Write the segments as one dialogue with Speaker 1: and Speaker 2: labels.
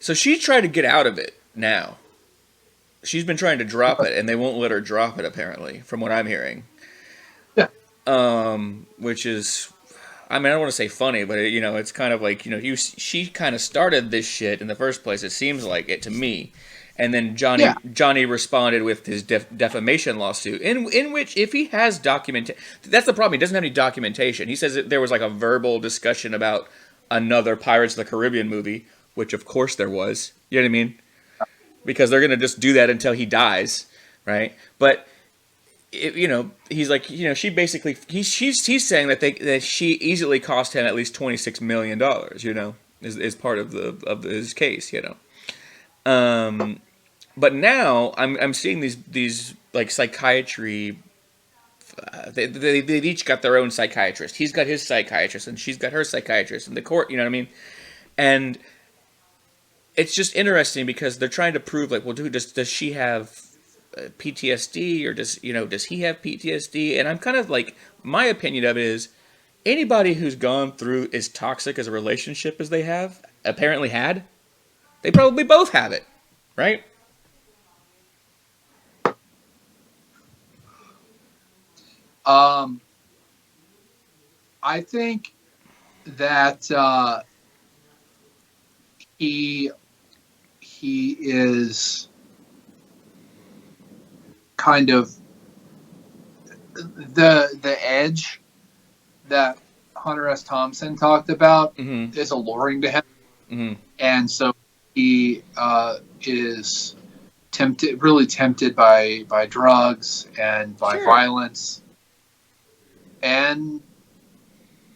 Speaker 1: So she tried to get out of it now. She's been trying to drop it, and they won't let her drop it, apparently, from what I'm hearing.
Speaker 2: Yeah.
Speaker 1: Which is, I mean, I don't want to say funny, but it's kind of like, she kind of started this shit in the first place. It seems like it to me, and then
Speaker 2: Yeah.
Speaker 1: Johnny responded with his defamation lawsuit, in which if he has documentation, that's the problem. He doesn't have any documentation. He says that there was like a verbal discussion about another Pirates of the Caribbean movie, which of course there was. You know what I mean? Because they're gonna just do that until he dies, right? But he's like, she basically he's saying that she easily cost him at least $26 million. Is part of his case. But now I'm seeing these like psychiatry. They've each got their own psychiatrist. He's got his psychiatrist, and she's got her psychiatrist, and the court. You know what I mean? And it's just interesting because they're trying to prove, like, well, dude, does she have PTSD, or does he have PTSD? And I'm kind of like, my opinion of it is, anybody who's gone through as toxic as a relationship as they have apparently had, they probably both have it, right?
Speaker 2: I think that he is kind of the edge that Hunter S. Thompson talked about is alluring to him, and so he is really tempted by drugs and by violence, and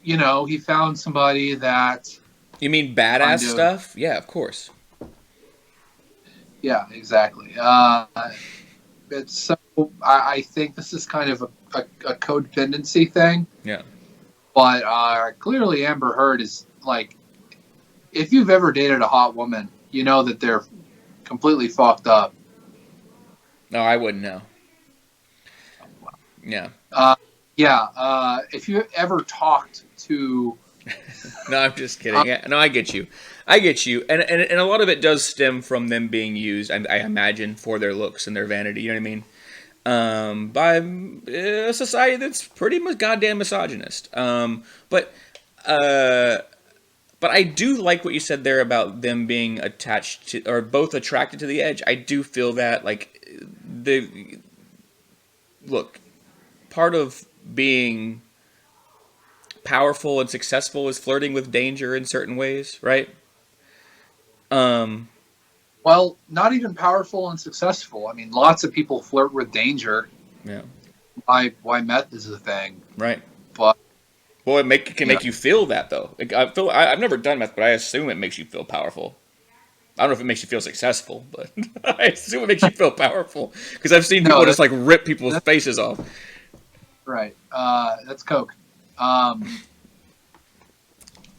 Speaker 2: he found somebody that.
Speaker 1: You mean badass stuff? Yeah, of course.
Speaker 2: Yeah, exactly. It's so. I think this is kind of a codependency thing.
Speaker 1: Yeah.
Speaker 2: But clearly, Amber Heard is like, if you've ever dated a hot woman, you know that they're completely fucked up.
Speaker 1: No, I wouldn't know. Yeah.
Speaker 2: If you ever talked to.
Speaker 1: No, I'm just kidding. No, I get you. And a lot of it does stem from them being used, I imagine, for their looks and their vanity. You know what I mean? By a society that's pretty much goddamn misogynist. But I do like what you said there about them being attached to, or both attracted to the edge. I do feel that, like, look, part of being powerful and successful is flirting with danger in certain ways, right?
Speaker 2: Well, not even powerful and successful. I mean, lots of people flirt with danger.
Speaker 1: Yeah.
Speaker 2: Why meth is a thing,
Speaker 1: right?
Speaker 2: But
Speaker 1: it can make you feel that though. Like, I've never done meth, but I assume it makes you feel powerful. I don't know if it makes you feel successful, but I assume it makes you feel powerful because I've seen people just like rip people's faces off.
Speaker 2: Right. That's coke.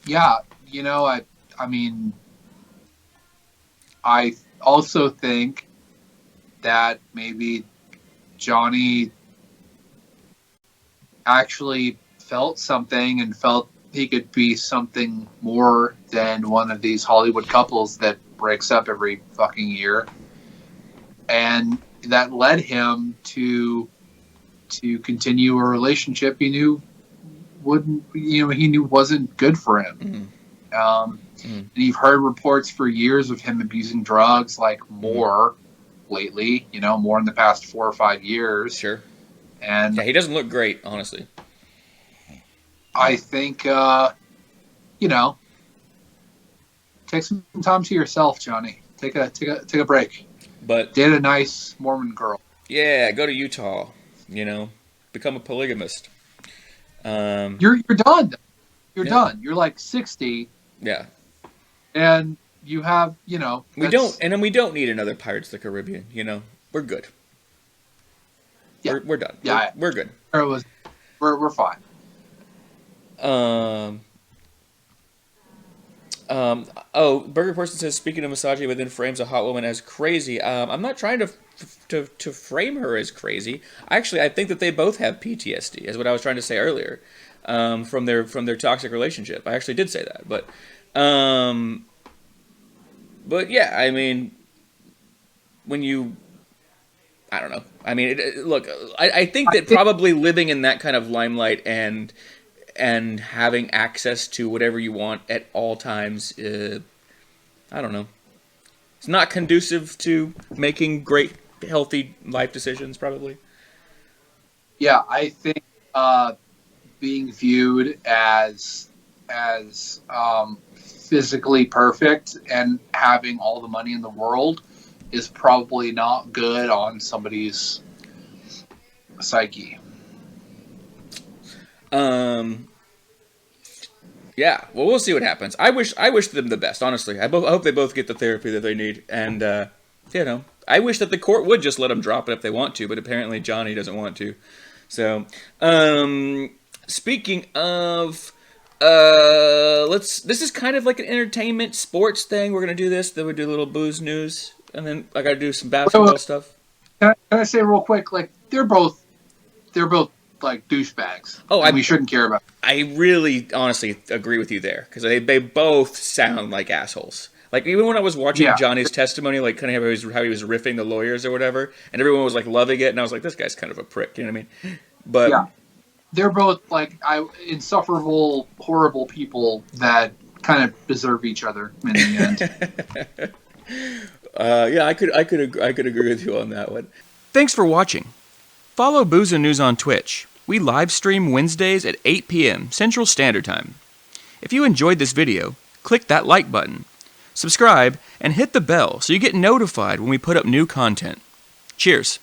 Speaker 2: Yeah. I mean, I also think that maybe Johnny actually felt something and felt he could be something more than one of these Hollywood couples that breaks up every fucking year. And that led him to continue a relationship he knew wasn't good for him. And you've heard reports for years of him abusing drugs, like more lately, more in the past 4 or 5 years.
Speaker 1: Sure.
Speaker 2: And
Speaker 1: yeah, he doesn't look great, honestly.
Speaker 2: I think, take some time to yourself, Johnny. Take a break.
Speaker 1: But
Speaker 2: date a nice Mormon girl.
Speaker 1: Yeah, go to Utah. Become a polygamist.
Speaker 2: You're done. You're done. You're like 60.
Speaker 1: Yeah.
Speaker 2: And you have,
Speaker 1: we don't need another Pirates of the Caribbean. We're good.
Speaker 2: Yeah.
Speaker 1: We're done.
Speaker 2: Yeah.
Speaker 1: We're good.
Speaker 2: We're fine.
Speaker 1: Burger Person says, speaking of misogyny, but then frames a hot woman as crazy. I'm not trying to frame her as crazy. Actually, I think that they both have PTSD, is what I was trying to say earlier, from their toxic relationship. I actually did say that, but But yeah, I mean, when you, I don't know. I mean, look, I think that probably living in that kind of limelight and having access to whatever you want at all times, I don't know. It's not conducive to making great, healthy life decisions, probably.
Speaker 2: Yeah, I think being viewed as physically perfect and having all the money in the world is probably not good on somebody's psyche.
Speaker 1: Yeah, well, we'll see what happens. I wish them the best, honestly. I hope they both get the therapy that they need, and I wish that the court would just let them drop it if they want to, but apparently Johnny doesn't want to. So, speaking of, this is kind of like an entertainment sports thing. We're gonna do this. Then we do a little booze news, and then I gotta do some basketball stuff.
Speaker 2: Can I say real quick, like they're both like douchebags.
Speaker 1: Oh,
Speaker 2: we shouldn't care about.
Speaker 1: I really, honestly agree with you there because they both sound like assholes. Like even when I was watching Johnny's testimony, like kind of how he was riffing the lawyers or whatever, and everyone was like loving it, and I was like, this guy's kind of a prick. You know what I mean? But
Speaker 2: yeah, they're both like insufferable, horrible people that kind of deserve each other in the end.
Speaker 1: Yeah, I could agree with you on that one. Thanks for watching. Follow Booze and News on Twitch. We live stream Wednesdays at 8 p.m. Central Standard Time. If you enjoyed this video, click that like button, subscribe, and hit the bell so you get notified when we put up new content. Cheers.